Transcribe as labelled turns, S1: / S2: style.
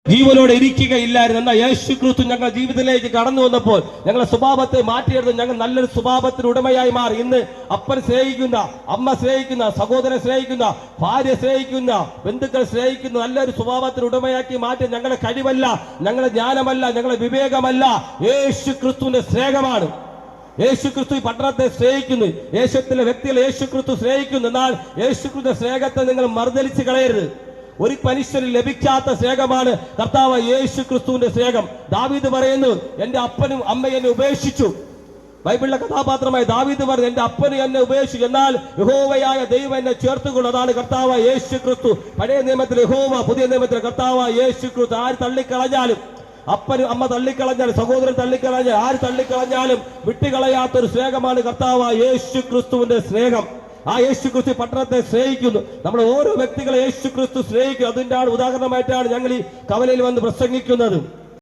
S1: ജീവനോടെ ഇരിക്കുകയില്ലായിരുന്നു. എന്നാൽ യേശു ക്രിസ്തു ഞങ്ങളുടെ ജീവിതത്തിലേക്ക് കടന്നു വന്നപ്പോൾ ഞങ്ങളുടെ സ്വഭാവത്തെ മാറ്റിയെടുത്ത് ഞങ്ങൾ നല്ലൊരു സ്വഭാവത്തിന് ഉടമയായി മാറി. ഇന്ന് അപ്പൻ സ്നേഹിക്കുന്ന, അമ്മ സ്നേഹിക്കുന്ന, സഹോദരൻ സ്നേഹിക്കുന്ന, ഭാര്യ സ്നേഹിക്കുന്ന, ബന്ധുക്കൾ സ്നേഹിക്കുന്ന നല്ലൊരു സ്വഭാവത്തിന് ഉടമയാക്കി മാറ്റി ഞങ്ങളുടെ കഴിവല്ല, ഞങ്ങളുടെ ജ്ഞാനമല്ല, ഞങ്ങളുടെ വിവേകമല്ല, യേശു ക്രിസ്തുവിന്റെ സ്നേഹമാണ്. യേശു ക്രിസ്തു ഈ പട്ടണത്തെ സ്നേഹിക്കുന്നു, യേശുത്തിലെ വ്യക്തികളെ യേശു ക്രിസ്തു സ്നേഹിക്കുന്നു. എന്നാൽ യേശു ക്രിസ്തുവിന്റെ സ്നേഹത്തെ നിങ്ങൾ മറുതലിച്ച് കളയരുത്. ഒരു മനുഷ്യന് ലഭിക്കാത്ത സ്നേഹമാണ് കർത്താവ് യേശു ക്രിസ്തുവിന്റെ സ്നേഹം. ദാവീദ് പറയുന്നു, എന്റെ അപ്പനും അമ്മയും എന്നെ ഉപേക്ഷിച്ചു. ബൈബിളിലെ കഥാപാത്രമായ ദാവീദ് പറഞ്ഞു, എന്റെ അപ്പന് എന്നെ ഉപേക്ഷിച്ചു, എന്നാൽ യഹോവയായ ദൈവം എന്നെ ചേർത്തുകൊള്ളു. അതാണ് കർത്താവ് യേശു ക്രിസ്തു. പഴയ നിയമത്തിൽ യഹോവ, പുതിയ നിയമത്തിൽ കർത്താവ് യേശു ക്രിസ്തു. ആര് തള്ളിക്കളഞ്ഞാലും, അപ്പനും അമ്മ തള്ളിക്കളഞ്ഞാലും, സഹോദരൻ തള്ളിക്കളഞ്ഞാൽ, ആര് തള്ളിക്കളഞ്ഞാലും വിട്ടുകളയാത്തൊരു സ്നേഹമാണ് കർത്താവ് യേശു ക്രിസ്തുവിന്റെ സ്നേഹം. ആ യേശു ക്രിസ്തു പട്ടണത്തെ സ്നേഹിക്കുന്നു. നമ്മൾ ഓരോ വ്യക്തികളെ യേശു ക്രിസ്തു സ്നേഹിക്കുന്നു. അതിന്റെ ഉദാഹരണമായിട്ടാണ് ഞങ്ങൾ ഈ കവലയിൽ വന്ന് പ്രസംഗിക്കുന്നത്.